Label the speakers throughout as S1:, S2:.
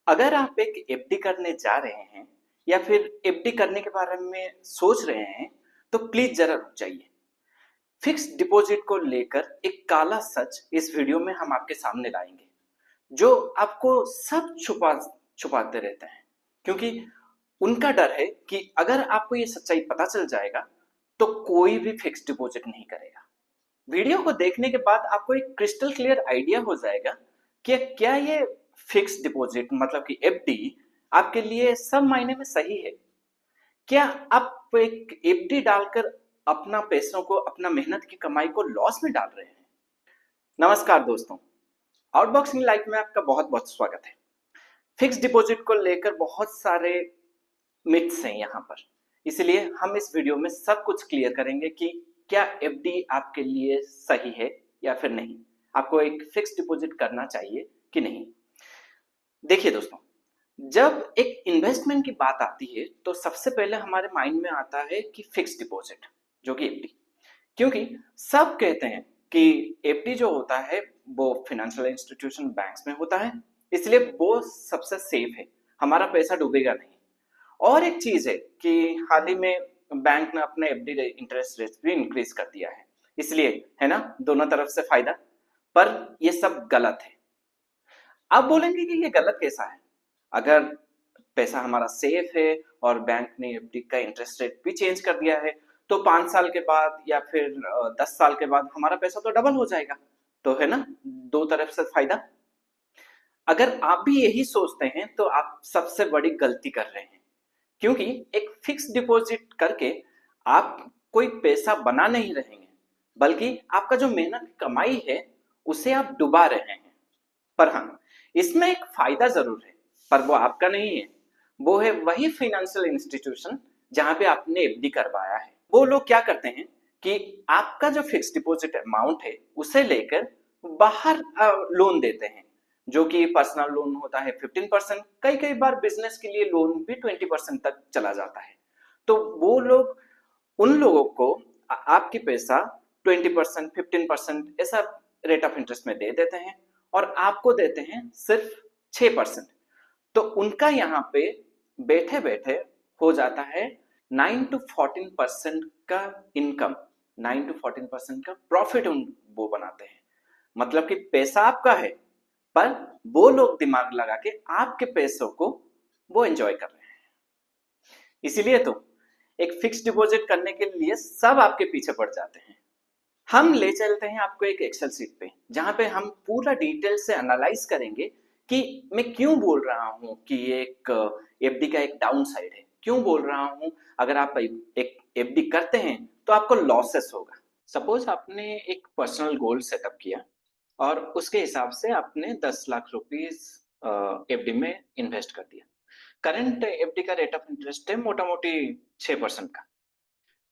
S1: अगर आप एक एफडी करने जा रहे हैं या फिर एफडी करने के बारे में सोच रहे हैं, तो प्लीज जरा रुक जाइए। फिक्स्ड डिपॉजिट को लेकर एक काला सच इस वीडियो में हम आपके सामने लाएंगे, जो आपको सब छुपाते रहते हैं, क्योंकि उनका डर है कि अगर आपको ये सच्चाई पता चल जाएगा तो कोई भी फिक्स्ड डिपॉजिट नहीं करेगा। वीडियो को देखने के बाद आपको एक क्रिस्टल क्लियर आइडिया हो जाएगा कि क्या ये फिक्स्ड डिपॉजिट मतलब कि एफडी आपके लिए सब मायने में सही है। क्या आप एक एफडी डालकर अपना पैसों को, अपना मेहनत की कमाई को लॉस में डाल रहे हैं? नमस्कार दोस्तों, आउटबॉक्सिंग लाइफ में आपका बहुत बहुत स्वागत है। फिक्स्ड डिपॉजिट को लेकर बहुत सारे मिथ्स हैं यहाँ पर, इसलिए हम इस वीडियो में सब कुछ क्लियर करेंगे कि क्या एफडी आपके लिए सही है या फिर नहीं, आपको एक फिक्स्ड डिपॉजिट करना चाहिए कि नहीं। देखिए दोस्तों, जब एक इन्वेस्टमेंट की बात आती है तो सबसे पहले हमारे माइंड में आता है कि फिक्स्ड डिपॉजिट, जो कि एफडी। क्योंकि सब कहते हैं कि एफडी जो होता है वो फाइनेंशियल इंस्टीट्यूशन बैंक्स में होता है, इसलिए वो सबसे सेफ है, हमारा पैसा डूबेगा नहीं। और एक चीज है कि हाल ही में बैंक ने अपने एफडी इंटरेस्ट रेट भी इंक्रीज कर दिया है, इसलिए है ना, दोनों तरफ से फायदा। पर ये सब गलत है। आप बोलेंगे कि ये गलत कैसा है? अगर पैसा हमारा सेफ है और बैंक ने एफडी का इंटरेस्ट रेट भी चेंज कर दिया है, तो 5 साल के बाद या फिर 10 साल के बाद हमारा पैसा तो डबल हो जाएगा, तो है ना, दो तरफ से फायदा। अगर आप भी यही सोचते हैं तो आप सबसे बड़ी गलती कर रहे हैं, क्योंकि एक फिक्स डिपॉजिट करके आप कोई पैसा बना नहीं रहेंगे, बल्कि आपका जो मेहनत की कमाई है उसे आप डुबा रहे हैं। पर हाँ, इसमें एक फायदा जरूर है, पर वो आपका नहीं है, वो है वही फाइनेंशियल इंस्टीट्यूशन जहां पे आपने एफडी करवाया है। वो लोग क्या करते हैं कि आपका जो फिक्स डिपॉजिट अमाउंट है उसे लेकर बाहर लोन देते हैं, जो कि पर्सनल लोन होता है 15%, कई कई बार बिजनेस के लिए लोन भी 20% तक चला जाता है। तो वो लोग उन लोगों को आपकी पैसा 20%, 15% ऐसा रेट ऑफ इंटरेस्ट में दे देते हैं और आपको देते हैं सिर्फ 6%। तो उनका यहाँ पे बैठे बैठे हो जाता है 9 to 14% का इनकम, 9 to 14% का प्रॉफिट वो बनाते हैं। मतलब कि पैसा आपका है, पर वो लोग दिमाग लगा के आपके पैसों को वो एंजॉय कर रहे हैं। इसीलिए तो एक फिक्स डिपॉजिट करने के लिए सब आपके पीछे पड़ जाते हैं। हम ले चलते हैं आपको एक एक्सेल शीट पे, जहां पे हम पूरा डिटेल से एनालाइज करेंगे कि मैं क्यों बोल रहा हूं कि एक एफडी का एक डाउन साइड है, क्यों बोल रहा हूं अगर आप एक एफडी करते हैं तो आपको लॉसेस होगा। सपोज आपने एक पर्सनल गोल सेटअप किया और उसके हिसाब से आपने 10 लाख रुपीज एफडी में इन्वेस्ट कर दिया। करंट एफडी का रेट ऑफ इंटरेस्ट है मोटा मोटी 6% का।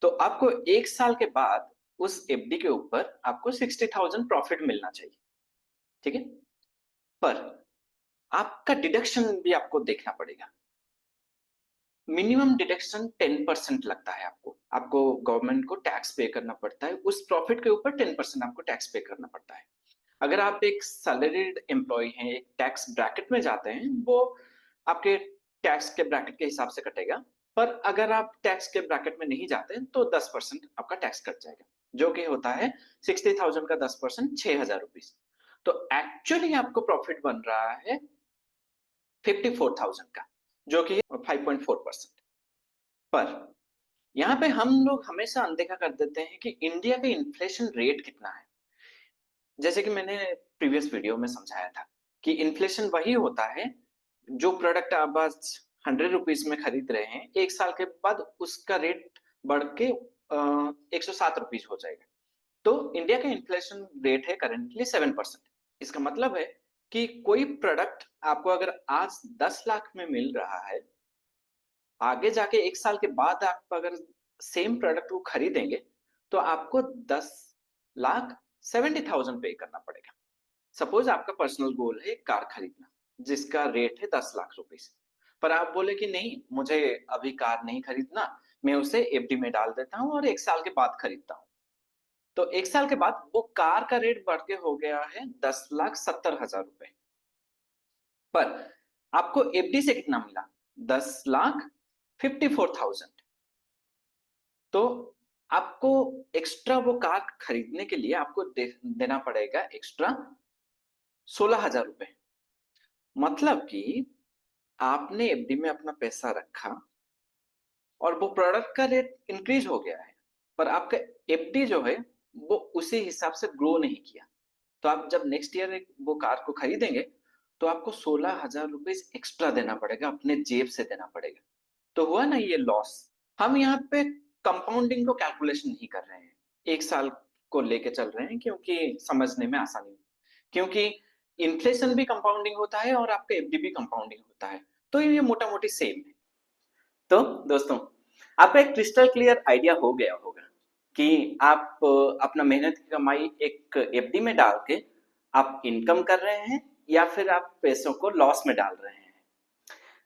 S1: तो आपको 1 साल के बाद उस एफडी के ऊपर आपको 60,000 प्रॉफिट मिलना चाहिए, ठीक है। पर आपका डिडक्शन भी आपको देखना पड़ेगा। मिनिमम डिडक्शन 10% लगता है। आपको गवर्नमेंट को टैक्स पे करना पड़ता है, उस प्रॉफिट के ऊपर 10% आपको टैक्स पे करना पड़ता है। अगर आप एक सैलरीड एम्प्लॉय हैं, एक टैक्स ब्रैकेट में जाते हैं, वो आपके टैक्स के ब्रैकेट के हिसाब से कटेगा। पर अगर आप टैक्स के ब्रैकेट में नहीं जाते तो 10% आपका टैक्स कट जाएगा, जो कि होता है 60,000 का 10%, 6,000 रुपीज। तो एक्चुअली आपको प्रॉफिट बन रहा है 54,000 का, जो कि 5.4%। पर यहाँ पे हम लोग हमेशा अनदेखा कर देते हैं कि इंडिया का इन्फ्लेशन रेट कितना है। जैसे कि मैंने प्रीवियस वीडियो में समझाया था कि इन्फ्लेशन वही होता है, जो प्रोडक्ट आप आज 100 रुपीज में खरीद रहे हैं, 1 साल के बाद उसका रेट बढ़ के 107 रुपीज हो जाएगा। तो इंडिया का इन्फ्लेशन रेट है करेंटली 7%। इसका मतलब है कि कोई प्रोडक्ट आपको अगर आज 10 लाख में मिल रहा है, आगे जाके 1 साल के बाद आप अगर सेम प्रोडक्ट को खरीदेंगे तो आपको 10,70,000 पे करना पड़ेगा। सपोज आपका पर्सनल गोल है कार खरीदना, जिसका रेट है 10 लाख रुपीज। पर आप बोले कि नहीं, मुझे अभी कार नहीं खरीदना, मैं उसे एफडी में डाल देता हूँ और 1 साल के बाद खरीदता हूँ। तो 1 साल के बाद वो कार का रेट बढ़ के हो गया है 10,70,000 रुपए। पर आपको एफडी से कितना मिला? 10,54,000। तो आपको एक्स्ट्रा वो कार खरीदने के लिए आपको देना पड़ेगा एक्स्ट्रा 16,000 रुपए। मतलब कि आपने एफडी में अपना पैसा रखा और वो प्रोडक्ट का रेट इंक्रीज हो गया है, पर आपका एफडी जो है वो उसी हिसाब से ग्रो नहीं किया। तो आप जब नेक्स्ट ईयर वो कार को खरीदेंगे तो आपको 16,000 रुपए एक्स्ट्रा देना पड़ेगा, अपने जेब से देना पड़ेगा। तो हुआ ना ये लॉस। हम यहाँ पे कंपाउंडिंग को कैलकुलेशन नहीं कर रहे हैं, एक साल को लेके चल रहे हैं क्योंकि समझने में आसानी हो, क्योंकि इन्फ्लेशन भी कंपाउंडिंग होता है और आपका एफडी भी कंपाउंडिंग होता है, तो ये मोटा मोटी सेम है। तो दोस्तों, आपको एक क्रिस्टल क्लियर आइडिया हो गया होगा कि आप अपना मेहनत की कमाई एक एफडी में डाल के आप इनकम कर रहे हैं या फिर आप पैसों को लॉस में डाल रहे हैं।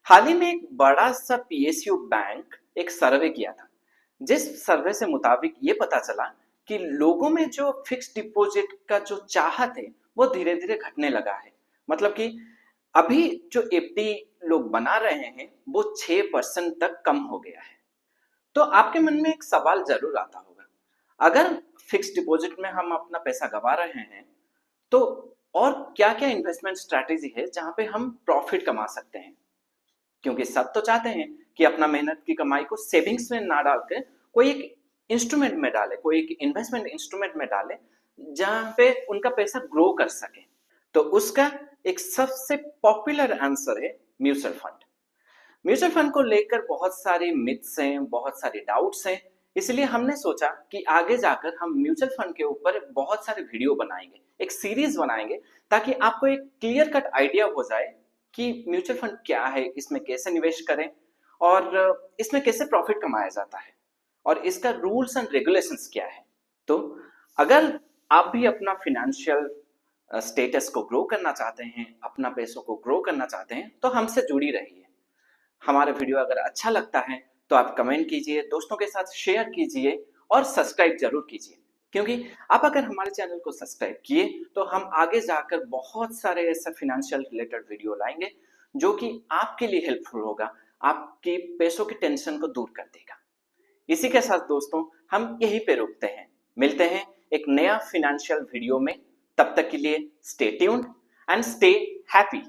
S1: हाल ही में एक बड़ा सा पीएसयू बैंक एक सर्वे किया था, जिस सर्वे से मुताबिक ये पता चला कि लोगों में जो फिक्स डिपॉजिट का जो चाहत है वो धीरे धीरे घटने लगा है। मतलब कि अभी जो एफडी लोग बना रहे हैं वो 6% तक कम हो गया है। तो आपके मन में एक सवाल जरूर आता होगा, अगर फिक्स डिपॉजिट में हम अपना पैसा गवा रहे हैं तो और क्या क्या इन्वेस्टमेंट स्ट्रैटेजी है जहां पे हम प्रॉफिट कमा सकते हैं? क्योंकि सब तो चाहते हैं कि अपना मेहनत की कमाई को सेविंग्स में ना डाल के कोई एक इंस्ट्रूमेंट में डाले, कोई एक इन्वेस्टमेंट इंस्ट्रूमेंट में डाले जहां पे उनका पैसा ग्रो कर सके। तो उसका एक सबसे पॉपुलर आंसर है म्यूचुअल फंड। म्यूचुअल फंड को लेकर बहुत सारे मिथ्स हैं, बहुत सारे डाउट्स हैं, इसलिए हमने सोचा कि आगे जाकर हम म्यूचुअल फंड के ऊपर बहुत सारे वीडियो बनाएंगे, एक सीरीज बनाएंगे, ताकि आपको एक क्लियर कट आइडिया हो जाए कि म्यूचुअल फंड क्या है, इसमें कैसे निवेश करें और इसमें कैसे प्रॉफिट कमाया जाता है और इसका रूल्स एंड रेगुलेशंस क्या है। तो अगर आप भी अपना फिनेंशियल स्टेटस को ग्रो करना चाहते हैं, अपना पैसों को ग्रो करना चाहते हैं, तो हमसे जुड़ी रहिए। हमारा वीडियो अगर अच्छा लगता है तो आप कमेंट कीजिए, दोस्तों के साथ शेयर कीजिए और सब्सक्राइब जरूर कीजिए, क्योंकि आप अगर हमारे चैनल को सब्सक्राइब किए तो हम आगे जाकर बहुत सारे ऐसे फिनेंशियल रिलेटेड वीडियो लाएंगे जो कि आपके लिए हेल्पफुल होगा, आपकी पैसों की टेंशन को दूर कर देगा। इसी के साथ दोस्तों, हम यहीं पे रुकते हैं, मिलते हैं एक नया फिनेंशियल वीडियो में। तब तक के लिए stay tuned and stay happy.